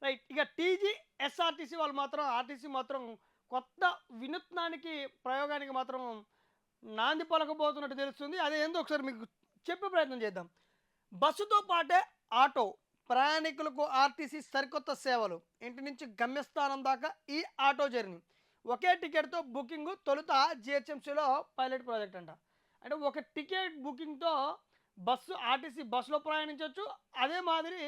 Right. ఇక SRTC వాళ్ళు మాత్రం ఆర్టీసీ మాత్రం కొత్త వినూత్నానికి, ప్రయోగానికి మాత్రం నాంది పలకబోతున్నట్టు తెలుస్తుంది. అదేందో ఒకసారి మీకు చెప్పే ప్రయత్నం చేద్దాం. బస్సుతో పాటే ఆటో ప్రయాణికులకు ఆర్టీసీ సరికొత్త సేవలు. ఇంటి నుంచి గమ్యస్థానం దాకా ఈ ఆటో జర్నీ. ఒకే టికెట్‌తో బుకింగు తొలుత జీహెచ్ఎంసీలో పైలట్ ప్రాజెక్ట్ అంట. అంటే ఒక టికెట్ బుకింగ్‌తో ఆర్టీసీ బస్సులో ప్రయాణించొచ్చు. అదే మాదిరి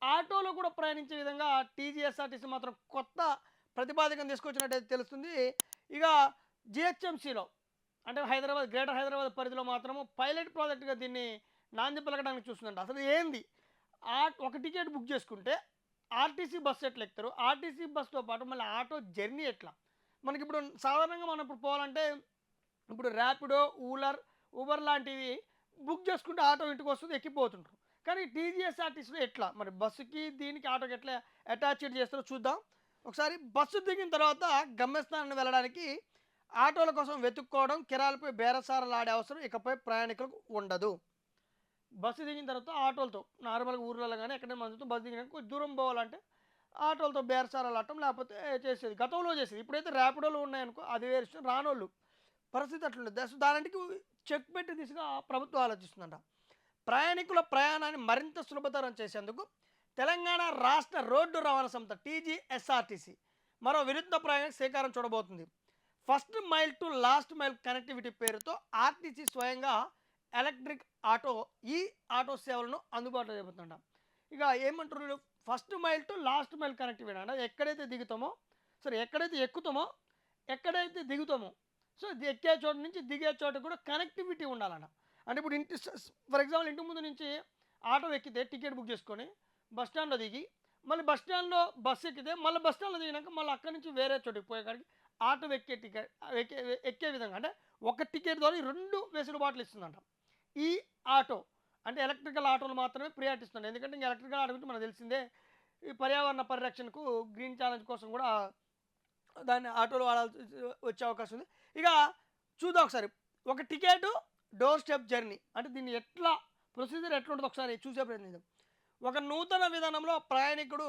ఆటోలో కూడా ప్రయాణించే విధంగా టీజీఎస్ఆర్టీసీ మాత్రం కొత్త ప్రతిపాదకం తీసుకొచ్చినట్టయితే తెలుస్తుంది. ఇక జీహెచ్ఎంసీలో అంటే గ్రేటర్ హైదరాబాద్ పరిధిలో మాత్రము పైలట్ ప్రాజెక్ట్‌గా దీన్ని నాంది పలకడానికి చూస్తుందంట. అసలు ఏంది? ఒక టికెట్ బుక్ చేసుకుంటే ఆర్టీసీ బస్సు ఎట్లా ఎక్కుతారు? ఆర్టీసీ బస్సుతో పాటు మళ్ళీ ఆటో జర్నీ ఎట్లా? మనకిప్పుడు సాధారణంగా మనం ఇప్పుడు పోవాలంటే ఇప్పుడు ర్యాపిడో, ఊబర్ లాంటివి బుక్ చేసుకుంటే ఆటో ఇంటికి వస్తుంది, ఎక్కిపోతుంటారు. కానీ టీజీఎస్ఆర్టీసీలో ఎట్లా? మరి బస్సుకి దీనికి ఆటోకి ఎట్లా అటాచ్డ్ చేస్తారో చూద్దాం. ఒకసారి బస్సు దిగిన తర్వాత గమ్యస్థానాన్ని వెళ్ళడానికి ఆటోల కోసం వెతుక్కోవడం, కిరాయిలపై బేరసారాలాడే అవసరం ఇకపై ప్రయాణికులకు ఉండదు. బస్సు దిగిన తర్వాత ఆటోలతో నార్మల్గా ఊర్లలో కానీ ఎక్కడైనా మనతో బస్సు దిగినాక కొంచెం దూరం పోవాలంటే ఆటోలతో బేరసారాలు ఆడటం లేకపోతే చేసేది. గతంలో చేసేది. ఇప్పుడైతే ర్యాపిడోలు ఉన్నాయనుకో అది వేరే విషయం. రానోళ్ళు పరిస్థితి అట్లుండదు. అసలు దానికి చెక్ పెట్టి దిశగా ప్రభుత్వం ఆలోచిస్తుందంట. ప్రయాణికుల ప్రయాణాన్ని మరింత సులభతరం చేసేందుకు తెలంగాణ రాష్ట్ర రోడ్డు రవాణా సంస్థ టీజీఎస్ఆర్టీసీ మరో వినూత్న ప్రయాణానికి శ్రీకారం చూడబోతుంది. First mile to last mile connectivity పేరుతో ఆర్టీసీ స్వయంగా ఎలక్ట్రిక్ ఆటో సేవలను అందుబాటులో చెబుతుంటాం. ఇక ఏమంటున్నారు, first mile to last mile connectivity అంటే ఎక్కడైతే దిగుతామో, సరే ఎక్కడైతే ఎక్కుతామో, ఎక్కడైతే దిగుతామో, సో ఇది ఎక్కే చోట నుంచి దిగే చోట కూడా కనెక్టివిటీ ఉండాలన్న. అంటే ఇప్పుడు ఫర్ ఎగ్జాంపుల్ ఇంటి ముందు నుంచి ఆటో ఎక్కితే టికెట్ బుక్ చేసుకొని బస్ స్టాండ్లో దిగి మళ్ళీ బస్ స్టాండ్లో బస్సు ఎక్కితే మళ్ళీ బస్ స్టాండ్లో దిగినాక మళ్ళీ అక్కడి నుంచి వేరే చోటుకి పోయేకాడికి ఆటో ఎక్కే విధంగా అంటే ఒక టికెట్ ద్వారా 2 వెసులుబాట్లు ఇస్తుందంట ఈ ఆటో. అంటే ఎలక్ట్రికల్ ఆటోలు మాత్రమే ప్రియారిటీ ఇస్తుంది. ఎందుకంటే ఇంకా ఎలక్ట్రికల్ ఆటో గురించి మనకు తెలిసిందే. ఈ పర్యావరణ పరిరక్షణకు గ్రీన్ ఛాలెంజ్ కోసం కూడా దాన్ని ఆటోలో వాడాల్సి వచ్చే అవకాశం ఉంది. ఇక చూద్దాం ఒకసారి. ఒక టికెట్ డోర్ స్టెప్ జర్నీ అంటే దీన్ని ఎట్లా ప్రొసీజర్ ఎట్లా ఉంటుందో ఒకసారి చూసే ప్రయత్నిద్దాం. ఒక నూతన విధానంలో ప్రయాణికుడు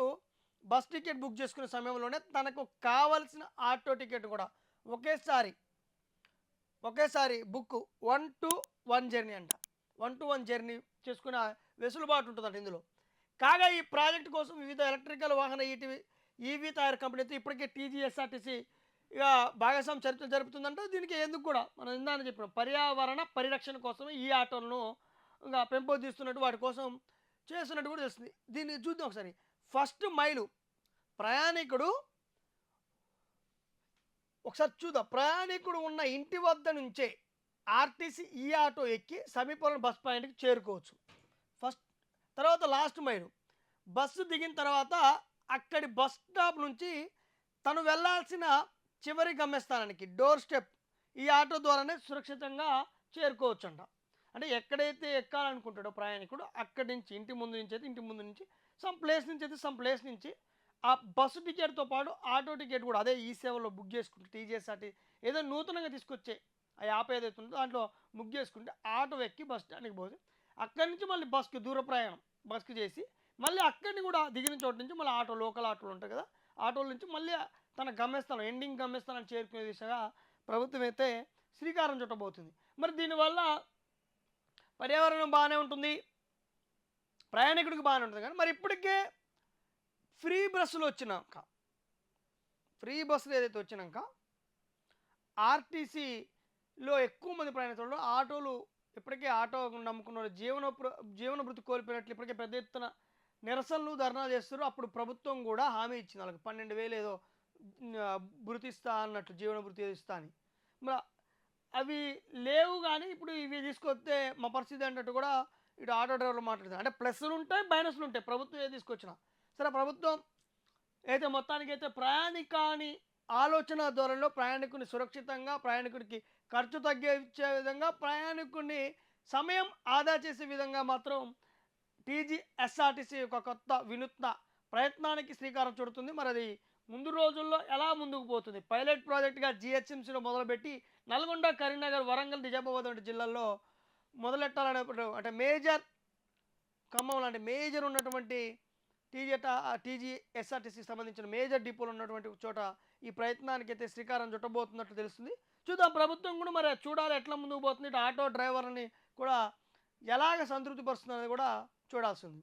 బస్ టికెట్ బుక్ చేసుకునే సమయంలోనే తనకు కావలసిన ఆటో టికెట్ కూడా ఒకేసారి బుక్ 1-to-1 జర్నీ అంట. 1-to-1 జర్నీ చేసుకునే వెసులుబాటు ఉంటుందంట ఇందులో. కాగా ఈ ప్రాజెక్టు కోసం వివిధ ఎలక్ట్రికల్ వాహన ఈవీ తయారు కంపెనీతో ఇప్పటికే టీజీఎస్ఆర్టీసీ ఇక భాగస్వామ్య చర్చలు జరుపుతుందంట. దీనికి ఎందుకు కూడా మనం ఇందాక చెప్పినాం, పర్యావరణ పరిరక్షణ కోసమే ఈ ఆటోలను ఇంకా పెంపొందిస్తున్నట్టు వాటి కోసం చేస్తున్నట్టు కూడా తెలుస్తుంది. దీన్ని చూద్దాం ఒకసారి. ఫస్ట్ మైలు ప్రయాణికుడు ప్రయాణికుడు ఉన్న ఇంటి వద్ద నుంచే ఆర్టీసీ ఈ ఆటో ఎక్కి సమీపంలో బస్ పాయింట్కి చేరుకోవచ్చు. తర్వాత లాస్ట్ మైలు బస్సు దిగిన తర్వాత అక్కడి బస్ స్టాప్ నుంచి తను వెళ్ళాల్సిన చివరి గమ్యస్థానానికి డోర్ స్టెప్ ఈ ఆటో ద్వారానే సురక్షితంగా చేరుకోవచ్చు అంట. అంటే ఎక్కడైతే ఎక్కాలనుకుంటాడో ప్రయాణికుడు అక్కడి నుంచి ఇంటి ముందు నుంచి సమ్ ప్లేస్ నుంచి ఆ బస్సు టికెట్తో పాటు ఆటో టికెట్ కూడా అదే ఈ సేవలో బుక్ చేసుకుంటే టీజీఎస్ఆర్టీ ఏదో నూతనంగా తీసుకొచ్చే ఆ యాప్ ఏదైతే ఉందో దాంట్లో బుక్ చేసుకుంటే ఆటో ఎక్కి బస్ స్టాండ్కి పోతే అక్కడి నుంచి మళ్ళీ దూర ప్రయాణం బస్కి చేసి మళ్ళీ అక్కడిని కూడా దిగిన చోటు నుంచి మళ్ళీ లోకల్ ఆటోలు ఉంటాయి కదా, ఆటోల నుంచి మళ్ళీ తన ఎండింగ్ గమ్యస్థానం చేరుకునే దిశగా ప్రభుత్వం అయితే శ్రీకారం చుట్టబోతుంది. మరి దీనివల్ల పర్యావరణం బాగానే ఉంటుంది, ప్రయాణికుడికి బాగానే ఉంటుంది. కానీ మరి ఇప్పటికే ఫ్రీ బస్సులు ఏదైతే వచ్చినాక ఆర్టీసీలో ఎక్కువ మంది ప్రయాణికులు ఆటోలు ఇప్పటికే ఆటో నమ్ముకున్న జీవన భృతి కోల్పోయినట్లు ఇప్పటికే పెద్ద ఎత్తున నిరసనలు ధర్నాలు చేస్తారు. అప్పుడు ప్రభుత్వం కూడా హామీ ఇచ్చింది వాళ్ళకి 12,000 ఏదో భృతి ఇస్తా అన్నట్లు, జీవన భృతి ఇస్తా అని. మరి అవి లేవు. కానీ ఇప్పుడు ఇవి తీసుకొస్తే మా పరిస్థితి అన్నట్టు కూడా ఇటు ఆటో డ్రైవర్లు మాట్లాడుతారు. అంటే ప్లస్లు ఉంటాయి, మైనస్లు ఉంటాయి ప్రభుత్వం ఏది తీసుకొచ్చినా. సరే ప్రభుత్వం అయితే మొత్తానికైతే ప్రయాణికాని ఆలోచన ధోరణిలో ప్రయాణికుని సురక్షితంగా, ప్రయాణికుడికి ఖర్చు తగ్గించే విధంగా, ప్రయాణికుని సమయం ఆదా చేసే విధంగా మాత్రం టీజీఎస్ఆర్టీసీ ఒక కొత్త వినూత్న ప్రయత్నానికి శ్రీకారం చుడుతుంది. మరి అది ముందు రోజుల్లో ఎలా ముందుకు పోతుంది? పైలట్ ప్రాజెక్టుగా జీహెచ్ఎంసీలో మొదలుపెట్టి నల్గొండ, కరీంనగర్, వరంగల్, నిజామాబాద్ వంటి జిల్లాల్లో మొదలెట్టాలనే అంటే ఖమ్మం లాంటి మేజర్ ఉన్నటువంటి టీజీఎస్ఆర్టీసీకి సంబంధించిన మేజర్ డిపోలు ఉన్నటువంటి చోట ఈ ప్రయత్నానికైతే శ్రీకారం చుట్టబోతున్నట్టు తెలుస్తుంది. చూద్దాం, ప్రభుత్వం కూడా మరి చూడాలి ఎట్లా ముందుకు పోతుంది. ఇటు ఆటో డ్రైవర్లని కూడా ఎలాగ సంతృప్తి పరుస్తుందనేది కూడా చూడాల్సి ఉంది.